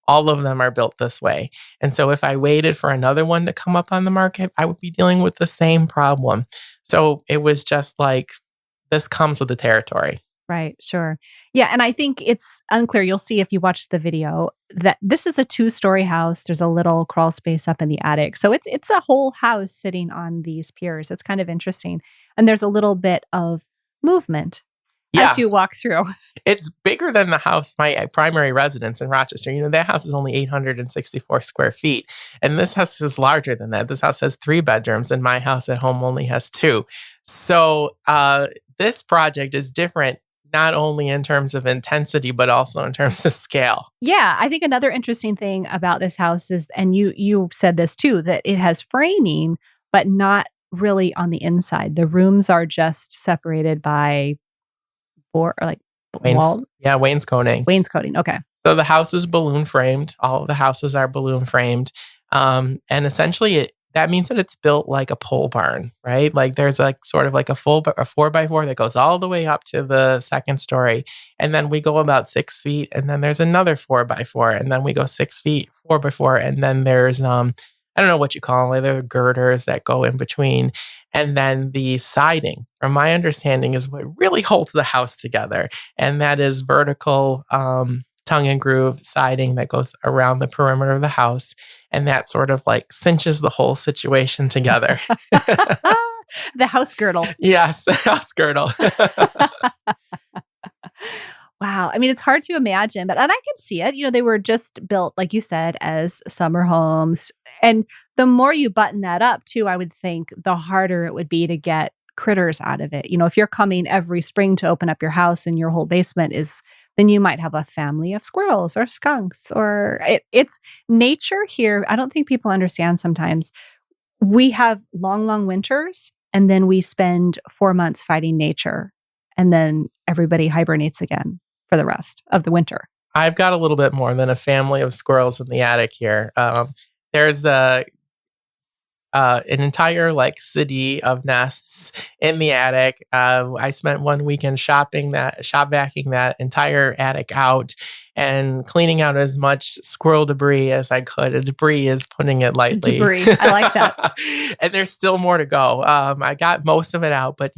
All of them are built this way. And so if I waited for another one to come up on the market, I would be dealing with the same problem. So it was just like, this comes with the territory. Right. Sure. Yeah. And I think it's unclear. You'll see if you watch the video that this is a 2-story house. There's a little crawl space up in the attic. So it's a whole house sitting on these piers. It's kind of interesting. And there's a little bit of movement. Yeah. as you walk through. It's bigger than the house, my primary residence in Rochester. That house is only 864 square feet. And this house is larger than that. This house has 3 bedrooms, and my house at home only has 2. So this project is different, not only in terms of intensity, but also in terms of scale. Yeah, I think another interesting thing about this house is, and you said this too, that it has framing, but not really on the inside. The rooms are just separated by Wainscoting. Wainscoting. Okay. So the house is balloon framed. All of the houses are balloon framed. And essentially that means that it's built like a pole barn, right? Like there's a sort of like a 4x4 that goes all the way up to the second story. And then we go about 6 feet, and then there's another 4x4, and then we go 6 feet, 4x4. And then there's, I don't know what you call them, there are girders that go in between. And then the siding, from my understanding, is what really holds the house together. And that is vertical tongue and groove siding that goes around the perimeter of the house. And that sort of like cinches the whole situation together. The house girdle. Yes, the house girdle. Wow. I mean, it's hard to imagine, and I can see it. They were just built, like you said, as summer homes. And the more you button that up, too, I would think the harder it would be to get critters out of it. If you're coming every spring to open up your house and your whole basement then you might have a family of squirrels or skunks, or it's nature here. I don't think people understand sometimes. We have long, long winters, and then we spend 4 months fighting nature, and then everybody hibernates again for the rest of the winter. I've got a little bit more than a family of squirrels in the attic here. There's an entire city of nests in the attic. I spent one weekend shop vacuuming that entire attic out and cleaning out as much squirrel debris as I could. Debris is putting it lightly. Debris. I like that. And there's still more to go. I got most of it out, but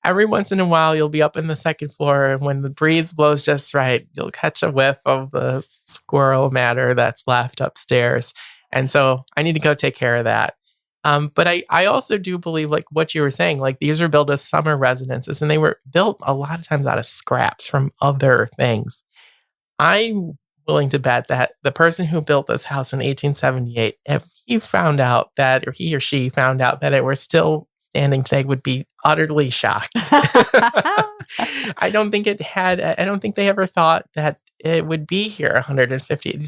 every once in a while you'll be up in the second floor, and when the breeze blows just right, you'll catch a whiff of the squirrel matter that's left upstairs. And so I need to go take care of that. But I also do believe, like what you were saying, like these are built as summer residences, and they were built a lot of times out of scraps from other things. I'm willing to bet that the person who built this house in 1878, if he found out that, or he or she found out that it were still standing today, would be utterly shocked. I don't think they ever thought that it would be here 150.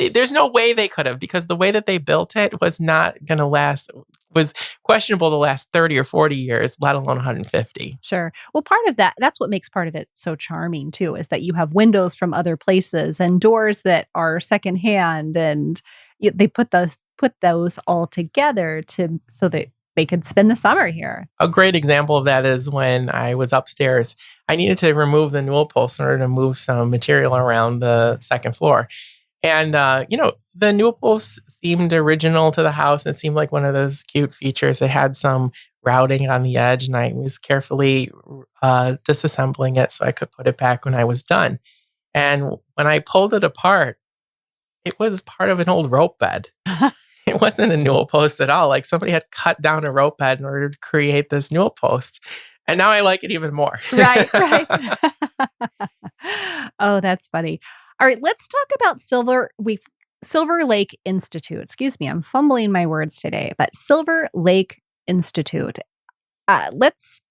There's no way they could have, because the way that they built it was not going to last, was questionable to last 30 or 40 years, let alone 150. Sure. Well, part of that's what makes part of it so charming too, is that you have windows from other places and doors that are secondhand, and they put those all together so that they could spend the summer here. A great example of that is when I was upstairs. I needed to remove the newel post in order to move some material around the second floor. And, the newel post seemed original to the house. It seemed like one of those cute features. It had some routing on the edge, and I was carefully disassembling it so I could put it back when I was done. And when I pulled it apart, it was part of an old rope bed. It wasn't a newel post at all. Like somebody had cut down a rope bed in order to create this newel post. And now I like it even more. Right. Oh, that's funny. All right, let's talk about Silver Lake Institute. Excuse me, I'm fumbling my words today, but Silver Lake Institute. Let's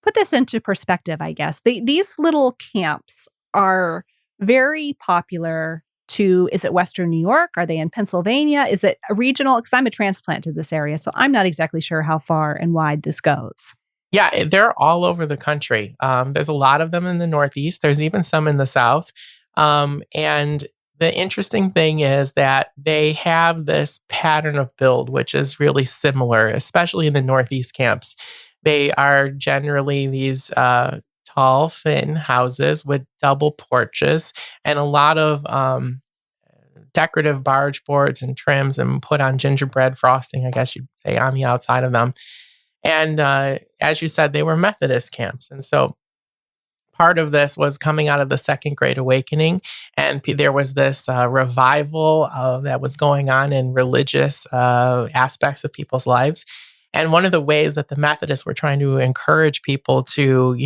put this into perspective, I guess. These little camps are very popular is it Western New York? Are they in Pennsylvania? Is it a regional? Because I'm a transplant to this area, so I'm not exactly sure how far and wide this goes. Yeah, they're all over the country. There's a lot of them in the Northeast. There's even some in the South. And the interesting thing is that they have this pattern of build, which is really similar, especially in the Northeast camps. They are generally these tall, thin houses with double porches and a lot of decorative barge boards and trims, and put on gingerbread frosting, I guess you'd say, on the outside of them. And as you said, they were Methodist camps. And so part of this was coming out of the Second Great Awakening. And there was this revival that was going on in religious aspects of people's lives. And one of the ways that the Methodists were trying to encourage people to,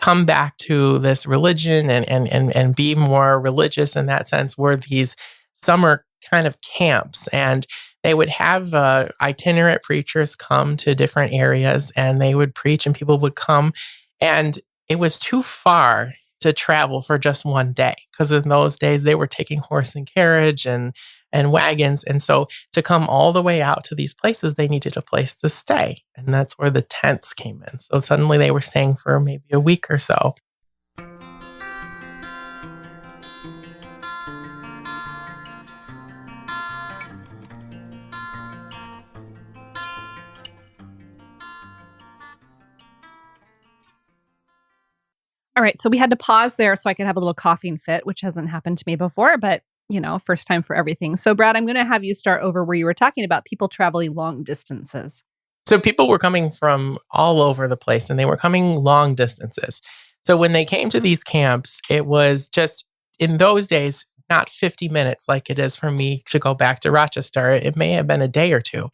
come back to this religion and be more religious in that sense were these summer kind of camps. And they would have itinerant preachers come to different areas and they would preach and people would come. And it was too far to travel for just one day because in those days they were taking horse and carriage and wagons. And so to come all the way out to these places, they needed a place to stay. And that's where the tents came in. So suddenly they were staying for maybe a week or so. All right. So we had to pause there so I could have a little coughing fit, which hasn't happened to me before, but first time for everything. So Brad, I'm going to have you start over where you were talking about people traveling long distances. So people were coming from all over the place and they were coming long distances. So when they came to these camps, it was just in those days, not 50 minutes like it is for me to go back to Rochester. It may have been a day or two.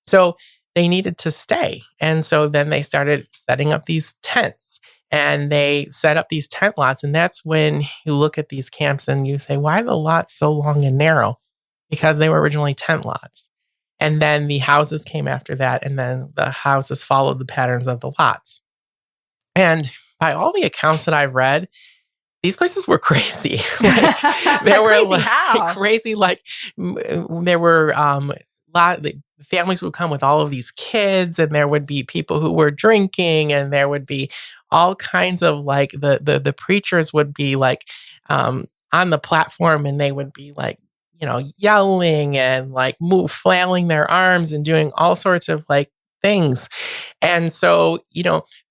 So they needed to stay. And so then they started setting up these tents. And they set up these tent lots. And that's when you look at these camps and you say, why are the lots so long and narrow? Because they were originally tent lots. And then the houses came after that. And then the houses followed the patterns of the lots. And by all the accounts that I've read, these places were crazy. There were crazy, there were the families would come with all of these kids, and there would be people who were drinking, and there would be all kinds of the preachers would be on the platform, and they would be yelling and flailing their arms and doing all sorts of things. And so,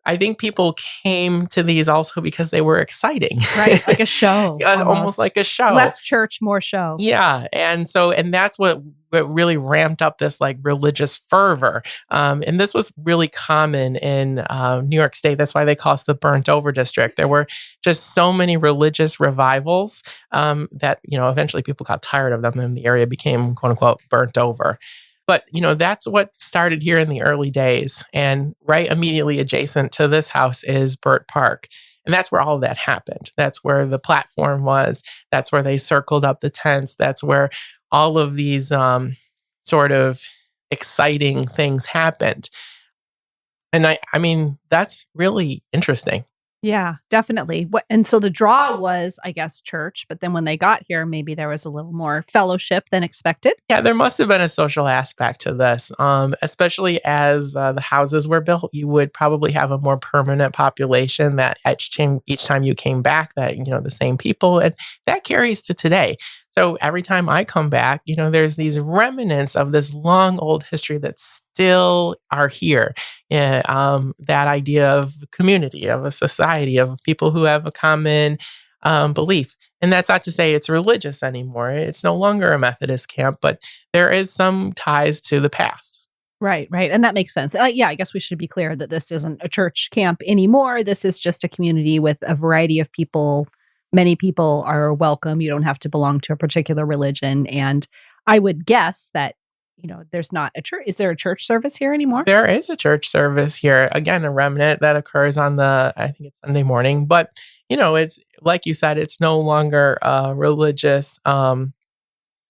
I think people came to these also because they were exciting. Right, like a show. Almost like a show. Less church, more show. Yeah. And that's what really ramped up this religious fervor. And this was really common in New York State. That's why they call us the burnt over district. There were just so many religious revivals that, eventually people got tired of them and the area became, quote unquote, burnt over. But, that's what started here in the early days. And right immediately adjacent to this house is Burt Park. And that's where all of that happened. That's where the platform was. That's where they circled up the tents. That's where all of these sort of exciting things happened. And I mean, that's really interesting. Yeah, definitely. And so the draw was, I guess, church. But then when they got here, maybe there was a little more fellowship than expected. Yeah, there must have been a social aspect to this, especially as the houses were built. You would probably have a more permanent population that each time you came back, that, the same people. And that carries to today. So every time I come back, there's these remnants of this long old history that still are here. That idea of community, of a society, of people who have a common belief. And that's not to say it's religious anymore. It's no longer a Methodist camp, but there is some ties to the past. Right. And that makes sense. I guess we should be clear that this isn't a church camp anymore. This is just a community with a variety of people. Many people are welcome. You don't have to belong to a particular religion. And I would guess that, there's not a church. Is there a church service here anymore? There is a church service here. Again, a remnant that occurs on I think it's Sunday morning. But, it's like you said, it's no longer a religious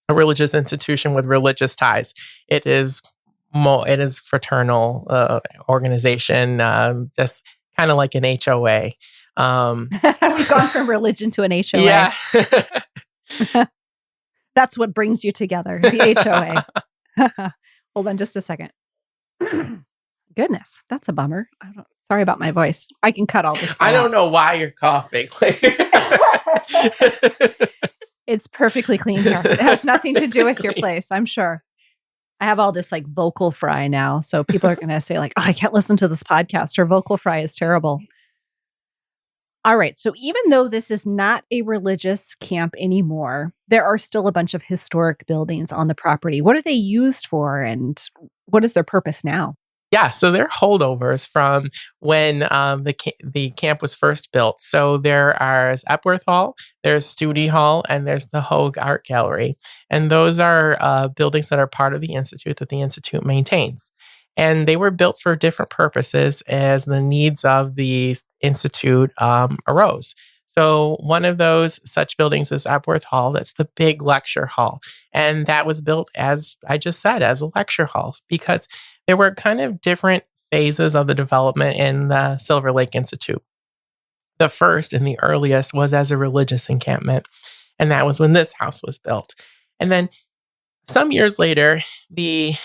institution with religious ties. It is fraternal organization, just kind of like an HOA. We've gone from religion to an HOA. Yeah. That's what brings you together, the HOA. Hold on just a second. Goodness, that's a bummer. Sorry about my voice. I can cut all this out. I don't know why you're coughing. It's perfectly clean here. It has nothing to do with your place, I'm sure. I have all this vocal fry now. So people are going to say I can't listen to this podcast. Her vocal fry is terrible. All right. So even though this is not a religious camp anymore, there are still a bunch of historic buildings on the property. What are they used for and what is their purpose now? Yeah, so they're holdovers from when the camp was first built. So there's Epworth Hall, there's Studi Hall, and there's the Hogue Art Gallery. And those are buildings that are part of the Institute that the Institute maintains. And they were built for different purposes as the needs of the institute arose. So one of those such buildings is Epworth Hall. That's the big lecture hall. And that was built, as I just said, as a lecture hall because there were kind of different phases of the development in the Silver Lake Institute. The first and the earliest was as a religious encampment. And that was when this house was built. And then some years later, the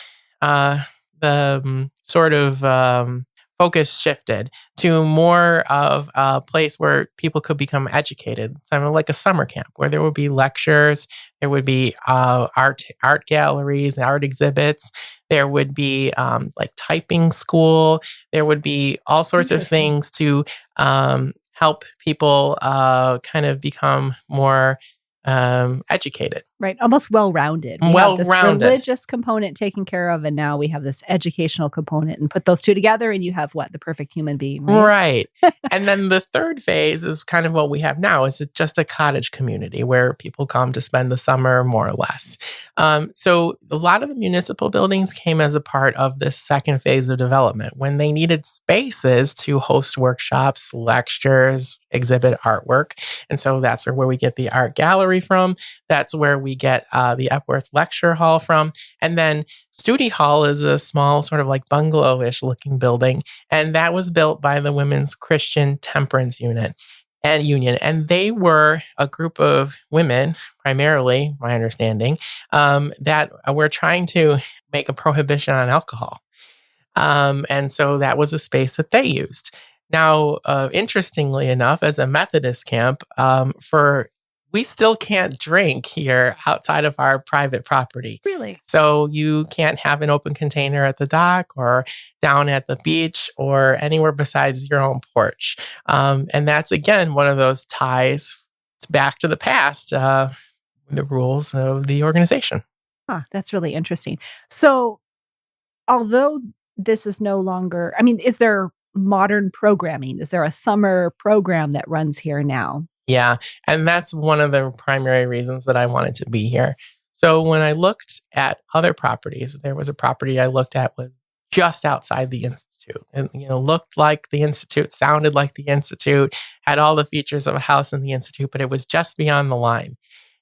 sort of focus shifted to more of a place where people could become educated, kind of like a summer camp, where there would be lectures, there would be art galleries, art exhibits, there would be like typing school, there would be all sorts of things to help people kind of become more educated. Right. Almost well-rounded. We have this religious component taken care of, and now we have this educational component, and put those two together and you have what? The perfect human being, right? Right. And then the third phase is kind of what we have now. Is it just a cottage community where people come to spend the summer, more or less. So a lot of the municipal buildings came as a part of this second phase of development when they needed spaces to host workshops, lectures, exhibit artwork. And so that's where we get the art gallery from. That's where we get the Epworth Lecture Hall from. And then Studi Hall is a small sort of like bungalow-ish looking building. And that was built by the Women's Christian Temperance Union. And they were a group of women, primarily, my understanding, that were trying to make a prohibition on alcohol. And so that was a space that they used. Now, interestingly enough, as a Methodist camp, we still can't drink here outside of our private property. Really? So you can't have an open container at the dock or down at the beach or anywhere besides your own porch. And that's, again, one of those ties back to the past, the rules of the organization. That's really interesting. So although this is no longer, is there modern programming? Is there a summer program that runs here now? Yeah, and that's one of the primary reasons that I wanted to be here. So when I looked at other properties, there was a property I looked at was just outside the institute. And looked like the institute, sounded like the institute, had all the features of a house in the institute, but it was just beyond the line.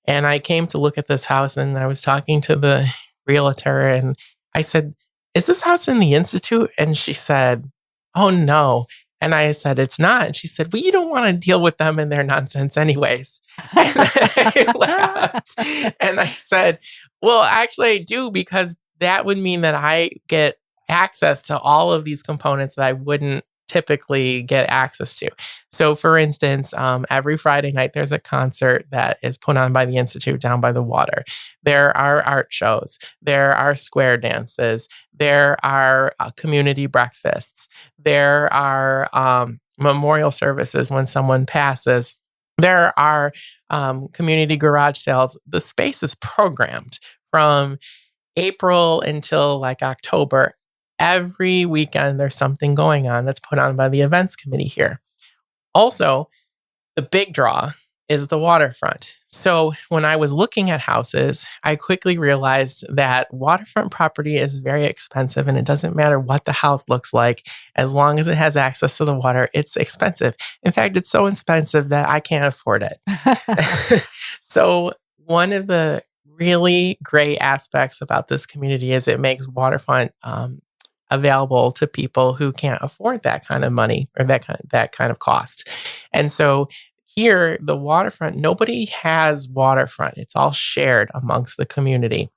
And I came to look at this house and I was talking to the realtor and I said, "Is this house in the institute?" And she said, "Oh no." And I said, "It's not." And she said, "Well, you don't want to deal with them and their nonsense anyways." And I laughed. And I said, "Well, actually I do, because that would mean that I get access to all of these components that I wouldn't typically get access to." So for instance, every Friday night, there's a concert that is put on by the Institute down by the water. There are art shows. There are square dances. There are community breakfasts. There are memorial services when someone passes. There are community garage sales. The space is programmed from April until like October. Every weekend, there's something going on that's put on by the events committee here. Also, the big draw is the waterfront. So when I was looking at houses, I quickly realized that waterfront property is very expensive, and it doesn't matter what the house looks like. As long as it has access to the water, it's expensive. In fact, it's so expensive that I can't afford it. So one of the really great aspects about this community is it makes waterfront available to people who can't afford that kind of money or that kind of cost. And so here, the waterfront, nobody has waterfront. It's all shared amongst the community.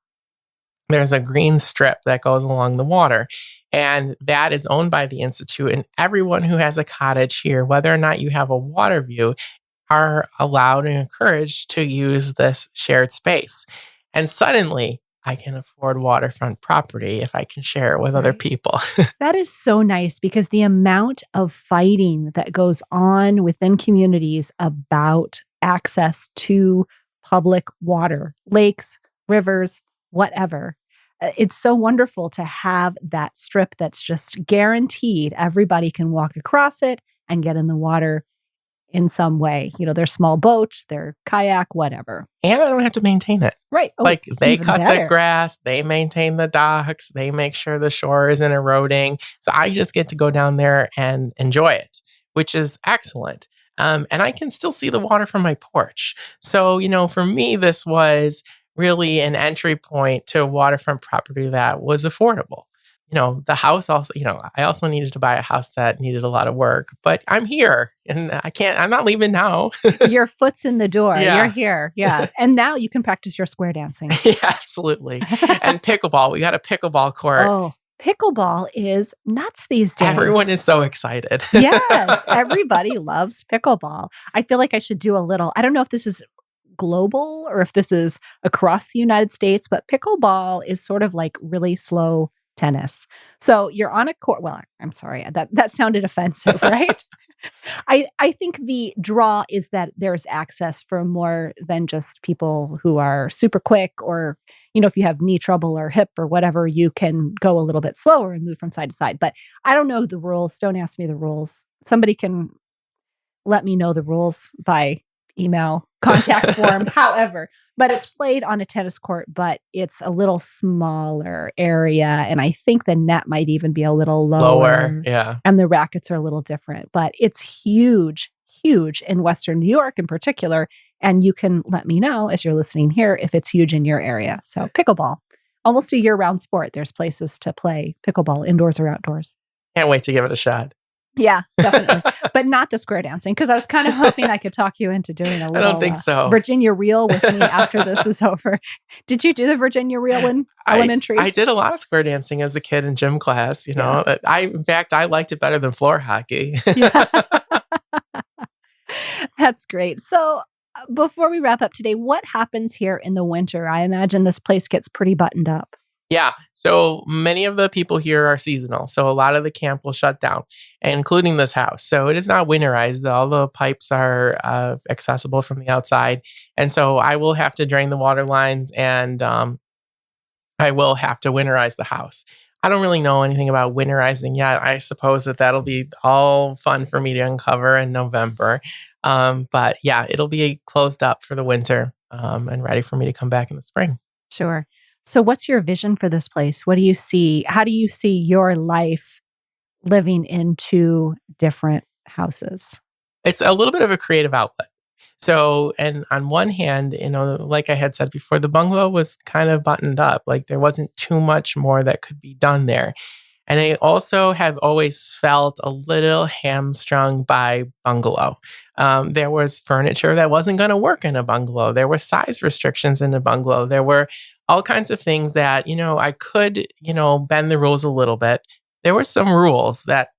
There's a green strip that goes along the water, and that is owned by the Institute. And everyone who has a cottage here, whether or not you have a water view, are allowed and encouraged to use this shared space. And suddenly, I can afford waterfront property if I can share it with other people. That is so nice, because the amount of fighting that goes on within communities about access to public water, lakes, rivers, whatever. It's so wonderful to have that strip that's just guaranteed everybody can walk across it and get in the water in some way. Their small boat, their kayak, whatever. And I don't have to maintain it. Right. Oh, like they even cut better. the grass, they maintain the docks, they make sure the shore isn't eroding. So I just get to go down there and enjoy it, which is excellent. And I can still see the water from my porch. So, for me, this was really an entry point to a waterfront property that was affordable. The house also, I also needed to buy a house that needed a lot of work, but I'm here and I'm not leaving now. Your foot's in the door. Yeah. You're here. Yeah. And now you can practice your square dancing. Yeah, absolutely. And pickleball. We got a pickleball court. Oh, pickleball is nuts these days. Everyone is so excited. Yes. Everybody loves pickleball. I feel like I should do a little, I don't know if this is global or if this is across the United States, but pickleball is sort of like really slow tennis. So you're on a court. Well, I'm sorry, that sounded offensive, right? I think the draw is that there's access for more than just people who are super quick, or, if you have knee trouble or hip or whatever, you can go a little bit slower and move from side to side. But I don't know the rules. Don't ask me the rules. Somebody can let me know the rules by email, contact form, however. But it's played on a tennis court, but it's a little smaller area. And I think the net might even be a little lower. Yeah. And the rackets are a little different. But it's huge, huge in Western New York in particular. And you can let me know as you're listening here if it's huge in your area. So pickleball, almost a year-round sport. There's places to play pickleball, indoors or outdoors. Can't wait to give it a shot. Yeah, definitely. But not the square dancing, because I was kind of hoping I could talk you into doing a little I don't think so. Virginia reel with me after this is over. Did you do the Virginia reel in elementary? I did a lot of square dancing as a kid in gym class. Yeah. In fact, I liked it better than floor hockey. Yeah. That's great. So before we wrap up today, what happens here in the winter? I imagine this place gets pretty buttoned up. Yeah. So many of the people here are seasonal. So a lot of the camp will shut down, including this house. So it is not winterized. All the pipes are accessible from the outside. And so I will have to drain the water lines, and I will have to winterize the house. I don't really know anything about winterizing yet. I suppose that'll be all fun for me to uncover in November. But yeah, it'll be closed up for the winter and ready for me to come back in the spring. Sure. So what's your vision for this place? What do you see? How do you see your life living in two different houses? It's a little bit of a creative outlet. So, and on one hand, like I had said before, the bungalow was kind of buttoned up. Like there wasn't too much more that could be done there. And I also have always felt a little hamstrung by bungalow. There was furniture that wasn't going to work in a bungalow. There were size restrictions in a bungalow. There were all kinds of things that, I could, bend the rules a little bit. There were some rules that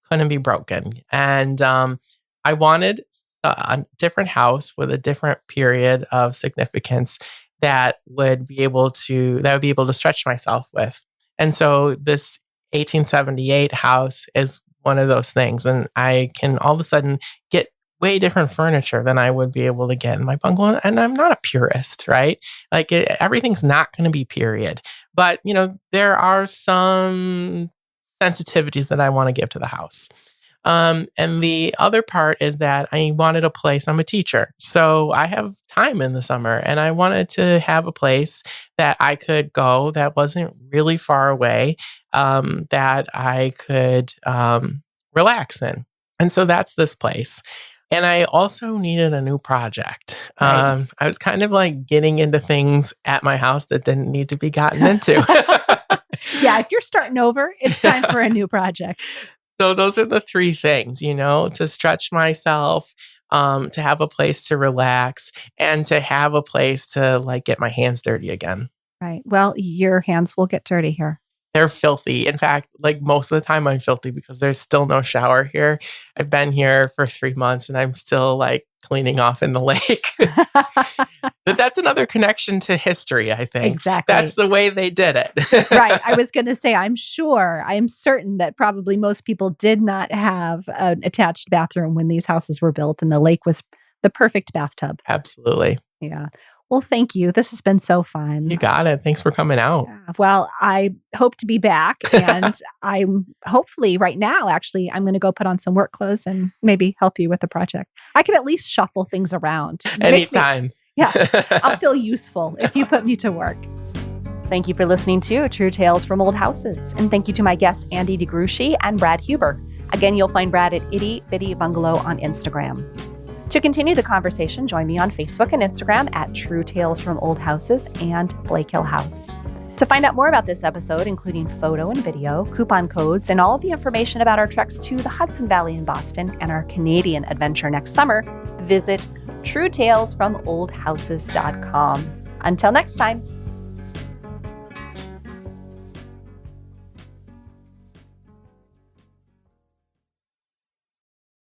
couldn't be broken. And I wanted a different house with a different period of significance that would be able to stretch myself with. And so this 1878 house is one of those things. And I can all of a sudden get way different furniture than I would be able to get in my bungalow. And I'm not a purist, right? Like everything's not going to be period. But, there are some sensitivities that I want to give to the house. And the other part is that I wanted a place. I'm a teacher, so I have time in the summer, and I wanted to have a place that I could go that wasn't really far away, that I could relax in. And so that's this place. And I also needed a new project. Right. I was kind of like getting into things at my house that didn't need to be gotten into. Yeah, if you're starting over, it's time for a new project. So those are the three things, to stretch myself, to have a place to relax, and to have a place to like get my hands dirty again. Right. Well, your hands will get dirty here. They're filthy. In fact, like most of the time I'm filthy because there's still no shower here. I've been here for 3 months and I'm still like cleaning off in the lake. But that's another connection to history, I think. Exactly. That's the way they did it. Right. I was going to say, I am certain that probably most people did not have an attached bathroom when these houses were built, and the lake was the perfect bathtub. Absolutely. Yeah. Well, thank you. This has been so fun. You got it. Thanks for coming out. Yeah. Well, I hope to be back, and I'm hopefully right now, actually, I'm going to go put on some work clothes and maybe help you with the project. I can at least shuffle things around. Anytime. I'll feel useful if you put me to work. Thank you for listening to True Tales from Old Houses. And thank you to my guests, Andy deGruchy and Brad Huber. Again, you'll find Brad at Itty Bitty Bungalow on Instagram. To continue the conversation, join me on Facebook and Instagram at True Tales from Old Houses and Blake Hill House. To find out more about this episode, including photo and video, coupon codes, and all of the information about our treks to the Hudson Valley in Boston and our Canadian adventure next summer, visit truetalesfromoldhouses.com. Until next time.